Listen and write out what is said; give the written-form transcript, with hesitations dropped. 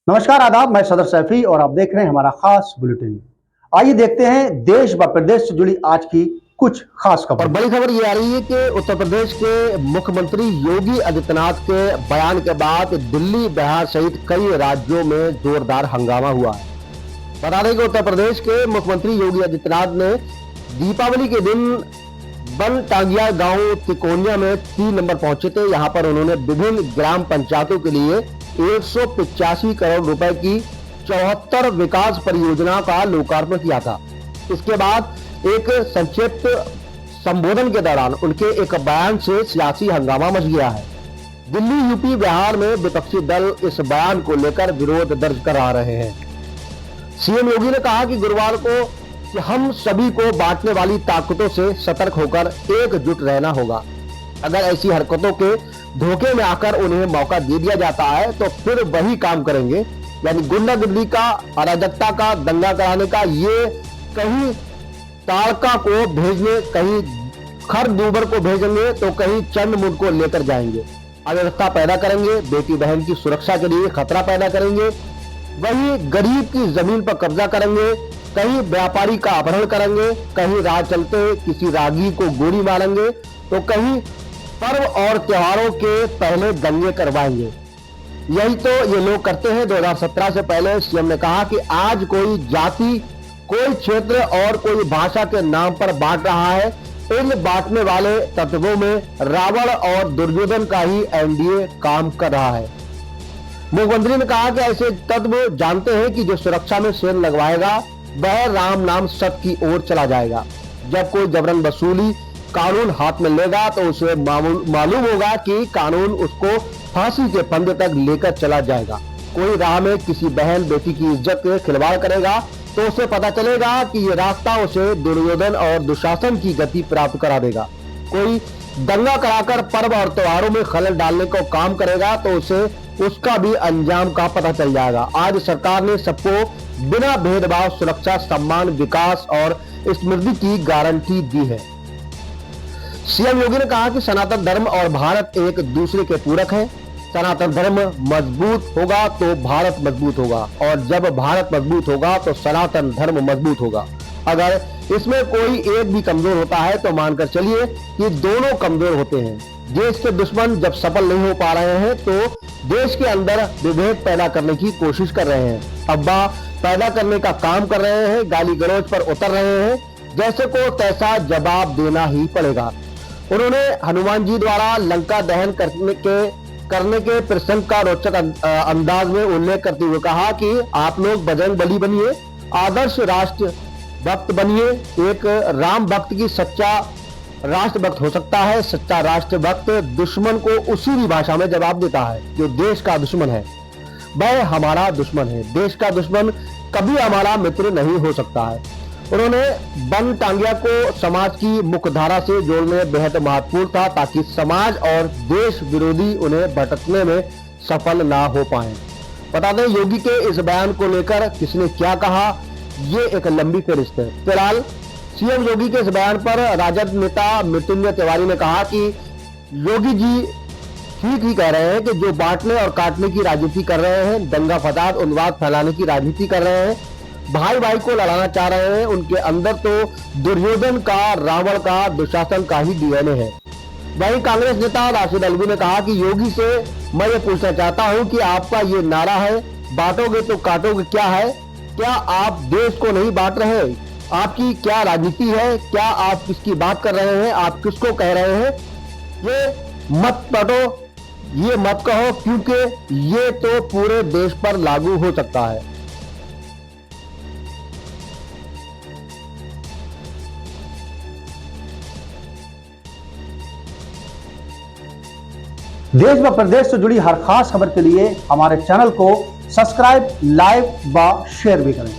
नमस्कार, आदाब। मैं सदर सैफी और आप देख रहे हैं हमारा खास बुलेटिन। आइए देखते हैं देश व प्रदेश से जुड़ी आज की कुछ खास खबर। और बड़ी खबर ये आ रही है कि उत्तर प्रदेश के मुख्यमंत्री योगी आदित्यनाथ के बयान के बाद दिल्ली, बिहार सहित कई राज्यों में जोरदार हंगामा हुआ है। बता दें कि उत्तर प्रदेश के मुख्यमंत्री योगी आदित्यनाथ ने दीपावली के दिन बनटांगिया गांव तिकोनिया में 3 नंबर पहुंचे थे। यहां पर उन्होंने विभिन्न ग्राम पंचायतों के लिए 185 करोड़ रुपए की 74 विकास परियोजनाओं का लोकार्पण किया था। इसके बाद एक संक्षिप्त संबोधन के दौरान उनके एक बयान से सियासी हंगामा मच गया है। दिल्ली, यूपी, बिहार में विपक्षी दल इस बयान को लेकर विरोध दर्ज करा रहे हैं। सीएम योगी ने कहा कि गुरुवार को कि हम सभी को बांटने वाली ताकतों से सतर्क होकर एकजुट रहना होगा। अगर ऐसी हरकतों के धोखे में आकर उन्हें मौका दे दिया जाता है तो फिर वही काम करेंगे, यानी गुंडागर्दी का, अराजकता का, दंगा कराने का। ये कहीं ताड़का को भेजने, कहीं खर दूबर को भेजेंगे तो कहीं चंद मुंड को लेकर जाएंगे, अव्यवस्था पैदा करेंगे, बेटी बहन की सुरक्षा के लिए खतरा पैदा करेंगे, वही गरीब की जमीन पर कब्जा करेंगे, कहीं व्यापारी का अपहरण करेंगे, कहीं राह चलते किसी रागी को गोली मारेंगे, तो कहीं पर्व और त्योहारों के पहले दंगे करवाएंगे। यही तो ये लोग करते हैं। 2017 से पहले सीएम ने कहा कि आज कोई जाति, कोई क्षेत्र और कोई भाषा के नाम पर बांट रहा है। इन बांटने वाले तत्वों में रावण और दुर्योधन का ही एनडीए काम कर रहा है। मुख्यमंत्री ने कहा कि ऐसे तत्व जानते हैं कि जो सुरक्षा में सेल लगवाएगा वह राम नाम सत्य की ओर चला जाएगा। जब कोई जबरन वसूली कानून हाथ में लेगा तो उसे मालूम होगा कि कानून उसको फांसी के फंदे तक लेकर चला जाएगा। कोई राह में किसी बहन बेटी की इज्जत के खिलवाड़ करेगा तो उसे पता चलेगा कि ये रास्ता उसे दुर्योधन और दुशासन की गति प्राप्त करा देगा। कोई दंगा कराकर पर्व और त्योहारों में खलल डालने को काम करेगा तो उसे उसका भी अंजाम का पता चल जाएगा। आज सरकार ने सबको बिना भेदभाव सुरक्षा, सम्मान, विकास और समृद्धि की गारंटी दी है। सीएम योगी ने कहा कि सनातन धर्म और भारत एक दूसरे के पूरक हैं। सनातन धर्म मजबूत होगा तो भारत मजबूत होगा, और जब भारत मजबूत होगा तो सनातन धर्म मजबूत होगा। अगर इसमें कोई एक भी कमजोर होता है तो मानकर चलिए कि दोनों कमजोर होते हैं। देश के दुश्मन जब सफल नहीं हो पा रहे हैं तो देश के अंदर विभेद पैदा करने की कोशिश कर रहे हैं, अफवाह पैदा करने का काम कर रहे हैं, गाली गलौज पर उतर रहे हैं। जैसे को तैसा जवाब देना ही पड़ेगा। उन्होंने हनुमान जी द्वारा लंका दहन करने के प्रसंग का रोचक अंदाज में उल्लेख करते हुए कहा कि आप लोग बजरंग बली बनिए, आदर्श राष्ट्र भक्त बनिए। एक राम भक्त की सच्चा राष्ट्र भक्त हो सकता है। सच्चा राष्ट्र भक्त दुश्मन को उसी भी भाषा में जवाब देता है जो देश का दुश्मन है। वह हमारा दुश्मन है। देश का दुश्मन कभी हमारा मित्र नहीं हो सकता है। उन्होंने बनटांगिया को समाज की मुख्यधारा से जोड़ने बेहद महत्वपूर्ण था ताकि समाज और देश विरोधी उन्हें भटकने में सफल ना हो पाए। बता दें, योगी के इस बयान को लेकर किसने क्या कहा, ये एक लंबी फहरिस्त है। फिलहाल सीएम योगी के इस बयान पर राजद नेता मृत्युंजय तिवारी ने कहा कि योगी जी ठीक ही कह रहे हैं कि जो बांटने और काटने की राजनीति कर रहे हैं, दंगा फसाद उन्माद फैलाने की राजनीति कर रहे हैं, भाई भाई को लड़ाना चाह रहे हैं, उनके अंदर तो दुर्योधन का, रावण का, दुशासन का ही डीएनए है। वहीं कांग्रेस नेता राशिद अलवी ने कहा कि योगी से मैं ये पूछना चाहता हूं कि आपका ये नारा है बांटोगे तो काटोगे क्या है? क्या आप देश को नहीं बांट रहे? आपकी क्या राजनीति है? क्या आप किसकी बात कर रहे हैं? आप किसको कह रहे हैं? ये मत बांटो, ये मत कहो, क्योंकि ये तो पूरे देश पर लागू हो सकता है। देश व प्रदेश से जुड़ी हर खास खबर के लिए हमारे चैनल को सब्सक्राइब, लाइक व शेयर भी करें।